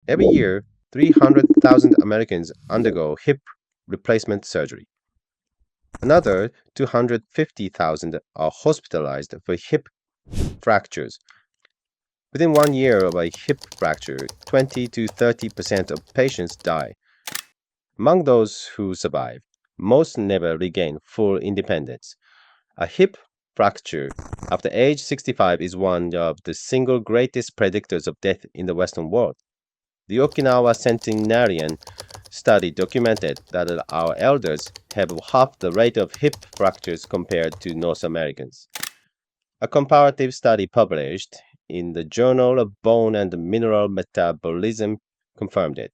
Every year, 300,000 Americans undergo hip replacement surgery. Another 250,000 are hospitalized for hip fractures. Within 1 year of a hip fracture, 20 to 30% of patients die. Among those who survive, most never regain full independence. A hip fracture after age 65 is one of the single greatest predictors of death in the Western world. The Okinawa Centenarian Study documented that our elders have half the rate of hip fractures compared to North Americans. A comparative study published in the Journal of Bone and Mineral Metabolism confirmed it.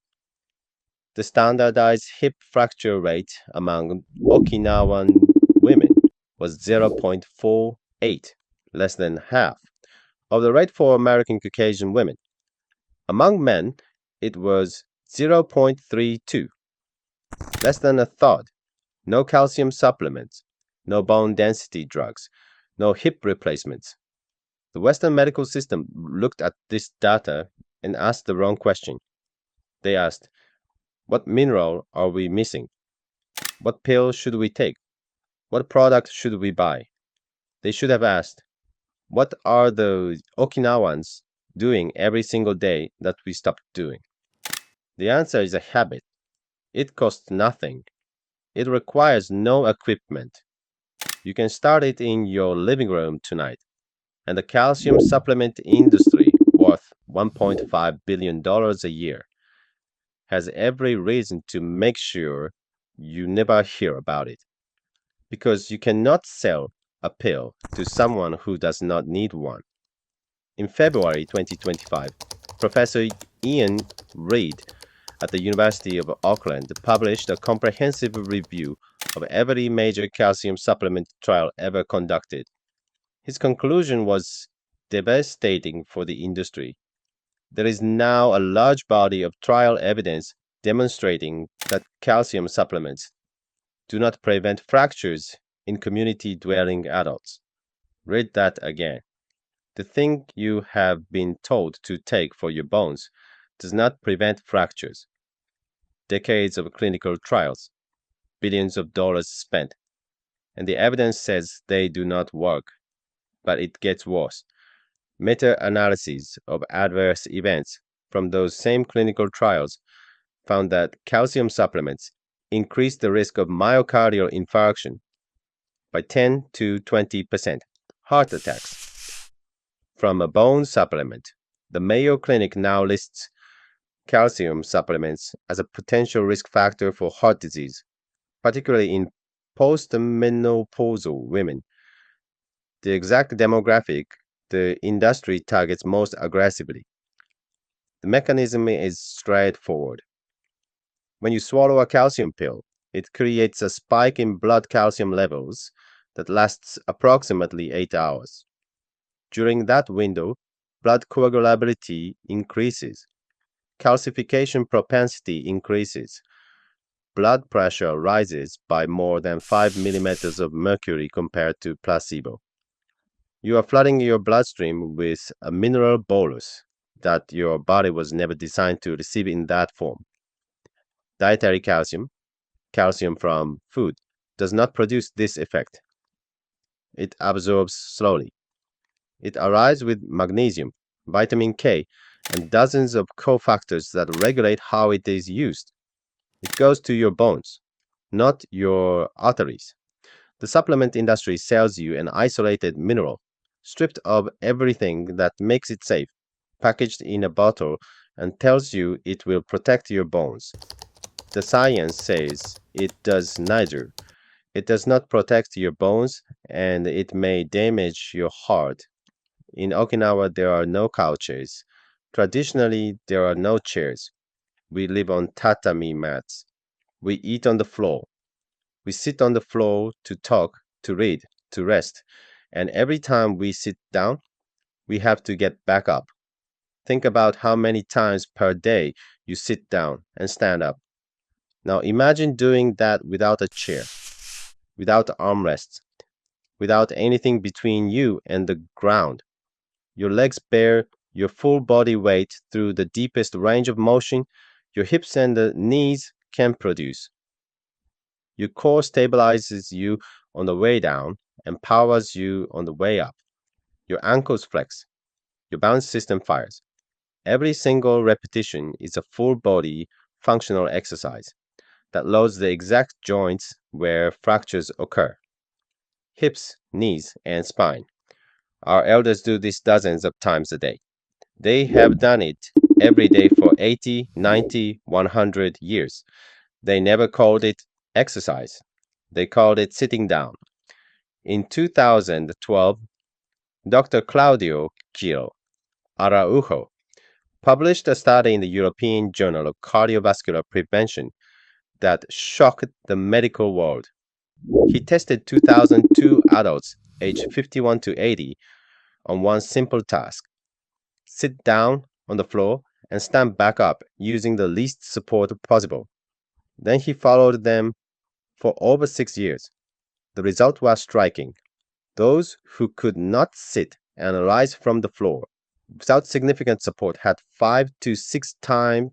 The standardized hip fracture rate among Okinawan women was 0.48, less than half of the rate for American Caucasian women. Among men, it was 0.32, less than a third. No calcium supplements, no bone density drugs, no hip replacements. The Western medical system looked at this data and asked the wrong question. They asked, what mineral are we missing? What pill should we take? What product should we buy? They should have asked, what are the Okinawans doing every single day that we stopped doing? The answer is a habit. It costs nothing. It requires no equipment. You can start it in your living room tonight. And the calcium supplement industry, worth $1.5 billion a year, has every reason to make sure you never hear about it. Because you cannot sell a pill to someone who does not need one. In February 2025, Professor Ian Reid at the University of Auckland published a comprehensive review of every major calcium supplement trial ever conducted. His conclusion was devastating for the industry. There is now a large body of trial evidence demonstrating that calcium supplements do not prevent fractures in community dwelling adults. Read that again. The thing you have been told to take for your bones does not prevent fractures. Decades of clinical trials, billions of dollars spent, and the evidence says they do not work. But it gets worse. Meta-analyses of adverse events from those same clinical trials found that calcium supplements increase the risk of myocardial infarction by 10 to 20%, heart attacks from a bone supplement. The Mayo Clinic now lists calcium supplements as a potential risk factor for heart disease, particularly in postmenopausal women. The exact demographic the industry targets most aggressively. The mechanism is straightforward. When you swallow a calcium pill, it creates a spike in blood calcium levels that lasts approximately 8 hours. During that window, blood coagulability increases, calcification propensity increases, blood pressure rises by more than 5 millimeters of mercury compared to placebo. You are flooding your bloodstream with a mineral bolus that your body was never designed to receive in that form. Dietary calcium, calcium from food, does not produce this effect. It absorbs slowly. It arrives with magnesium, vitamin K, and dozens of cofactors that regulate how it is used. It goes to your bones, not your arteries. The supplement industry sells you an isolated mineral, stripped of everything that makes it safe, packaged in a bottle, and tells you it will protect your bones. The science says it does neither. It does not protect your bones, and it may damage your heart. In Okinawa, there are no couches. Traditionally, there are no chairs. We live on tatami mats. We eat on the floor. We sit on the floor to talk, to read, to rest. And every time we sit down, we have to get back up. Think about how many times per day you sit down and stand up. Now imagine doing that without a chair, without armrests, without anything between you and the ground. Your legs bare, your full body weight through the deepest range of motion your hips and the knees can produce. Your core stabilizes you on the way down and powers you on the way up. Your ankles flex. Your balance system fires. Every single repetition is a full body functional exercise that loads the exact joints where fractures occur: hips, knees, and spine. Our elders do this dozens of times a day. They have done it every day for 80, 90, 100 years. They never called it exercise. They called it sitting down. In 2012, Dr. Claudio Gil Araújo published a study in the European Journal of Cardiovascular Prevention that shocked the medical world. He tested 2,002 adults aged 51 to 80 on one simple task: sit down on the floor and stand back up using the least support possible. Then he followed them for over 6 years. The result was striking. Those who could not sit and rise from the floor without significant support had 5 to 6 times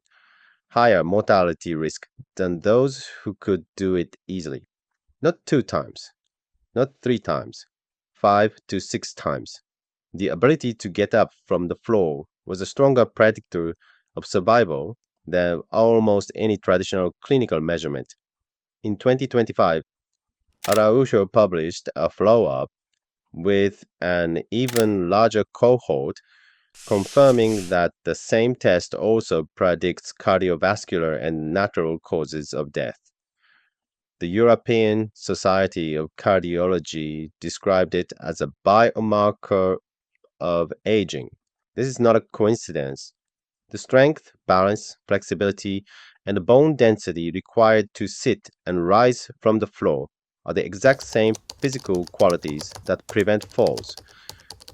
higher mortality risk than those who could do it easily. Not 2 times, not 3 times, 5 to 6 times. The ability to get up from the floor was a stronger predictor of survival than almost any traditional clinical measurement. In 2025, Araujo published a follow-up with an even larger cohort, confirming that the same test also predicts cardiovascular and natural causes of death. The European Society of Cardiology described it as a biomarker of aging. This is not a coincidence. The strength, balance, flexibility, and the bone density required to sit and rise from the floor are the exact same physical qualities that prevent falls,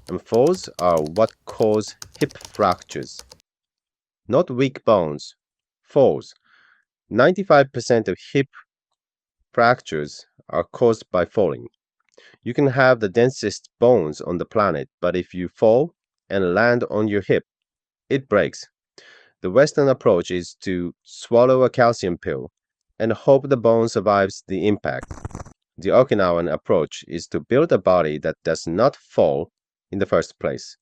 and falls are what cause hip fractures. Not weak bones, falls. 95% of hip fractures are caused by falling. You can have the densest bones on the planet, but if you fall and land on your hip, it breaks. The Western approach is to swallow a calcium pill and hope the bone survives the impact. The Okinawan approach is to build a body that does not fall in the first place.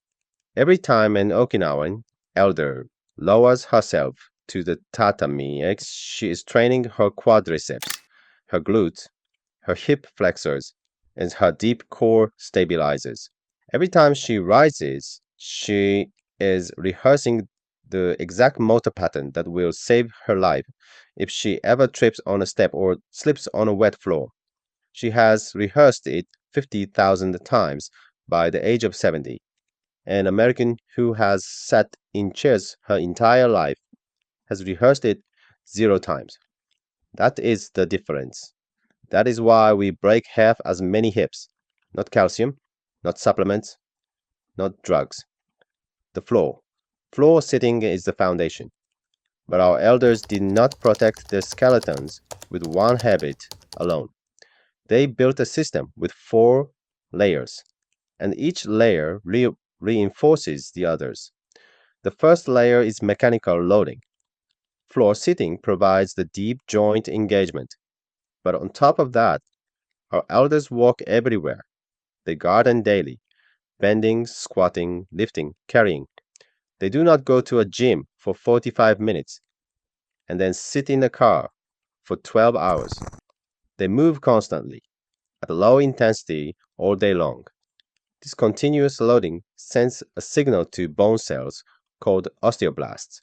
Every time an Okinawan elder lowers herself to the tatami, she is training her quadriceps, her glutes, her hip flexors, and her deep core stabilizers. Every time she rises, she is rehearsing the exact motor pattern that will save her life if she ever trips on a step or slips on a wet floor. She has rehearsed it 50,000 times by the age of 70. An American who has sat in chairs her entire life has rehearsed it 0 times. That is the difference. That is why we break half as many hips. Not calcium, not supplements, not drugs. The floor. Floor sitting is the foundation. But our elders did not protect their skeletons with one habit alone. They built a system with 4 layers, and each layer reinforces the others. The first layer is mechanical loading. Floor sitting provides the deep joint engagement. But on top of that, our elders walk everywhere. They garden daily, bending, squatting, lifting, carrying. They do not go to a gym for 45 minutes and then sit in a car for 12 hours. They move constantly, at low intensity all day long. This continuous loading sends a signal to bone cells called osteoblasts.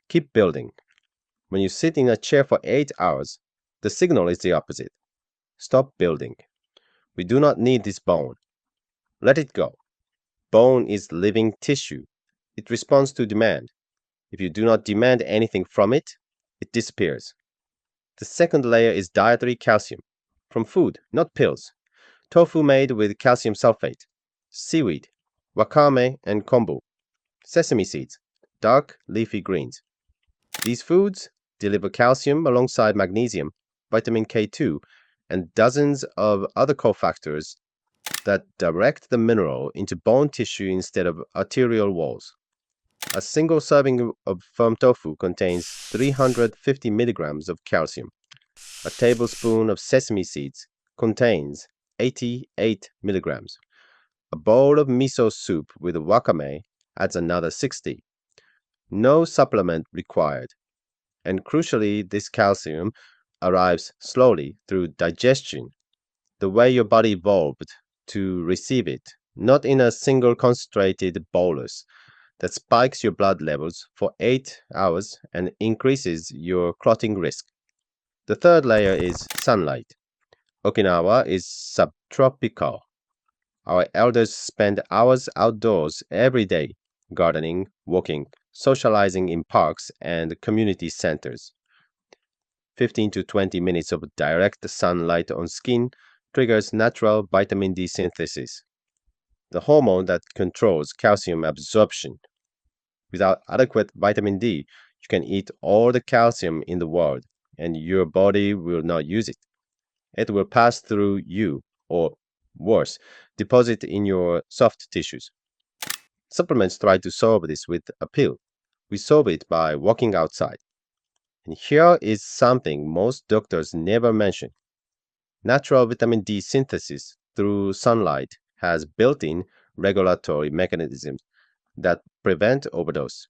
Keep building. When you sit in a chair for 8 hours, the signal is the opposite. Stop building. We do not need this bone. Let it go. Bone is living tissue. It responds to demand. If you do not demand anything from it, it disappears. The second layer is dietary calcium, from food, not pills. Tofu made with calcium sulfate, seaweed, wakame and kombu, sesame seeds, dark leafy greens. These foods deliver calcium alongside magnesium, vitamin K2, and dozens of other cofactors that direct the mineral into bone tissue instead of arterial walls. A single serving of firm tofu contains 350 milligrams of calcium. A tablespoon of sesame seeds contains 88 milligrams. A bowl of miso soup with wakame adds another 60. No supplement required. And crucially, this calcium arrives slowly through digestion, the way your body evolved to receive it, not in a single concentrated bolus that spikes your blood levels for 8 hours and increases your clotting risk. The third layer is sunlight. Okinawa is subtropical. Our elders spend hours outdoors every day, gardening, walking, socializing in parks and community centers. 15 to 20 minutes of direct sunlight on skin triggers natural vitamin D synthesis, the hormone that controls calcium absorption. Without adequate vitamin D, you can eat all the calcium in the world, and your body will not use it. It will pass through you, or worse, deposit in your soft tissues. Supplements try to solve this with a pill. We solve it by walking outside. And here is something most doctors never mention. Natural vitamin D synthesis through sunlight has built-in regulatory mechanisms that prevent overdose.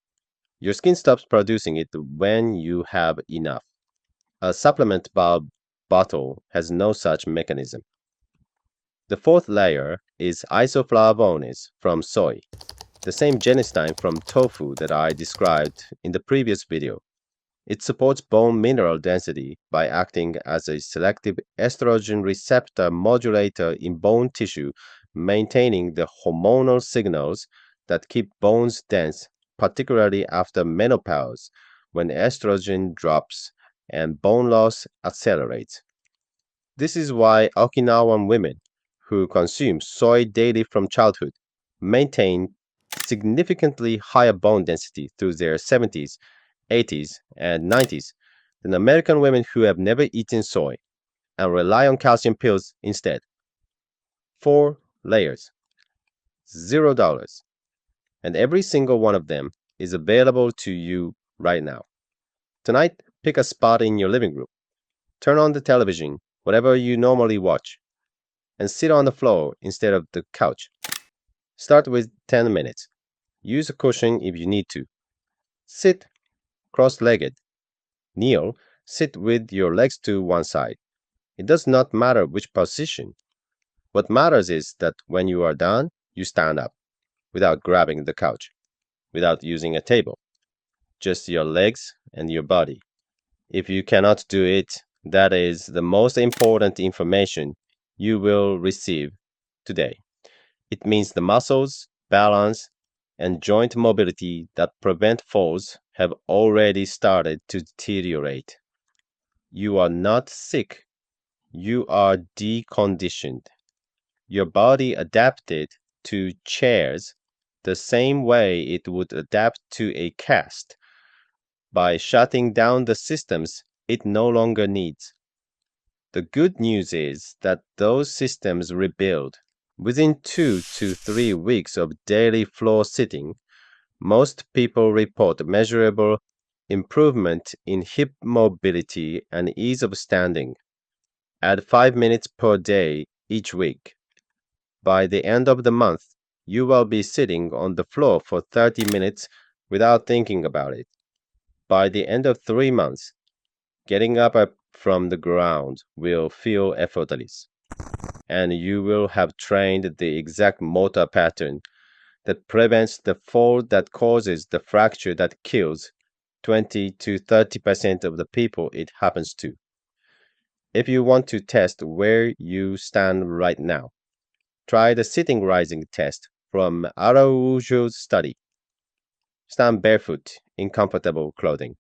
Your skin stops producing it when you have enough. A supplement bottle has no such mechanism. The fourth layer is isoflavones from soy, the same genistein from tofu that I described in the previous video. It supports bone mineral density by acting as a selective estrogen receptor modulator in bone tissue, maintaining the hormonal signals that keep bones dense, particularly after menopause, when estrogen drops and bone loss accelerates. This is why Okinawan women who consume soy daily from childhood maintain significantly higher bone density through their 70s, 80s, and 90s than American women who have never eaten soy and rely on calcium pills instead. 4 layers, $0, and every single one of them is available to you right now. Tonight, pick a spot in your living room. Turn on the television, whatever you normally watch, and sit on the floor instead of the couch. Start with 10 minutes. Use a cushion if you need to. Sit cross-legged. Kneel, sit with your legs to one side. It does not matter which position. What matters is that when you are done, you stand up without grabbing the couch, without using a table, just your legs and your body. If you cannot do it, that is the most important information you will receive today. It means the muscles, balance, and joint mobility that prevent falls have already started to deteriorate. You are not sick, you are deconditioned. Your body adapted to chairs the same way it would adapt to a cast by shutting down the systems it no longer needs. The good news is that those systems rebuild. Within 2 to 3 weeks of daily floor sitting, most people report measurable improvement in hip mobility and ease of standing. Add 5 minutes per day each week. By the end of the month, you will be sitting on the floor for 30 minutes without thinking about it. By the end of 3 months, getting up from the ground will feel effortless, and you will have trained the exact motor pattern that prevents the fall that causes the fracture that kills 20 to 30% of the people it happens to. If you want to test where you stand right now, try the sitting rising test from Araújo's study. Stand barefoot in comfortable clothing.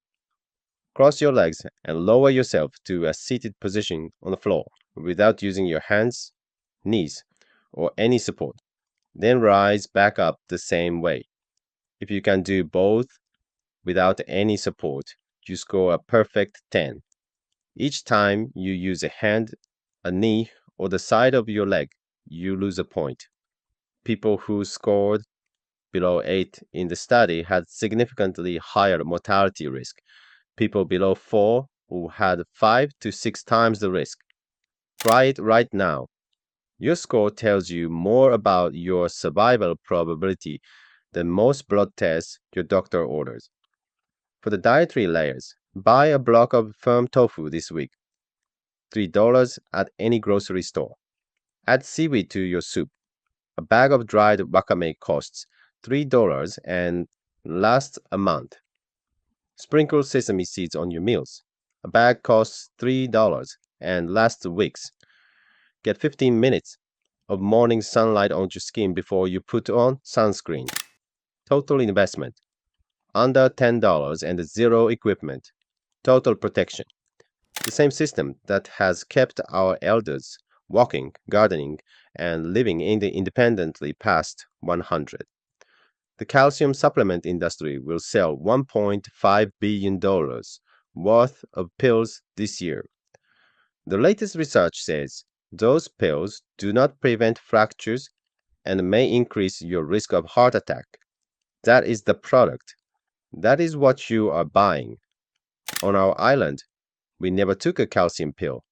Cross your legs and lower yourself to a seated position on the floor without using your hands, knees, or any support. Then rise back up the same way. If you can do both without any support, you score a perfect 10. Each time you use a hand, a knee, or the side of your leg, you lose a point. People who scored below 8 in the study had significantly higher mortality risk. People below 4 who had 5 to 6 times the risk. Try it right now. Your score tells you more about your survival probability than most blood tests your doctor orders. For the dietary layers, buy a block of firm tofu this week. $3 at any grocery store. Add seaweed to your soup. A bag of dried wakame costs $3 and lasts a month. Sprinkle sesame seeds on your meals. A bag costs $3 and lasts weeks. Get 15 minutes of morning sunlight on your skin before you put on sunscreen. Total investment under $10 and zero equipment. Total protection. The same system that has kept our elders walking, gardening, and living independently past 100. The calcium supplement industry will sell $1.5 billion worth of pills this year. The latest research says those pills do not prevent fractures and may increase your risk of heart attack. That is the product. That is what you are buying. On our island, we never took a calcium pill.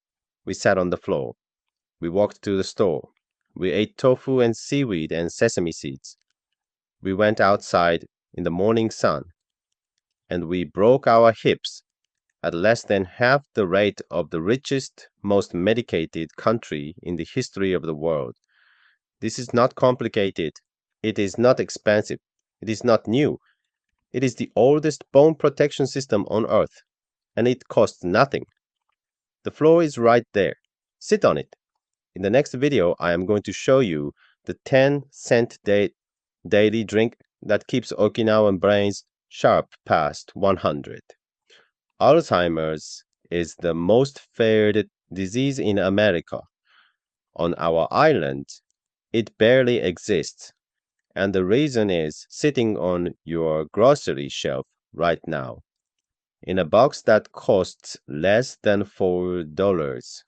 We sat on the floor. We walked to the store. We ate tofu and seaweed and sesame seeds. We went outside in the morning sun. And we broke our hips at less than half the rate of the richest, most medicated country in the history of the world. This is not complicated. It is not expensive. It is not new. It is the oldest bone protection system on earth, and it costs nothing. The floor is right there. Sit on it. In the next video, I am going to show you the 10-cent daily drink that keeps Okinawan brains sharp past 100. Alzheimer's is the most feared disease in America. On our island, it barely exists, and the reason is sitting on your grocery shelf right now, in a box that costs less than $4.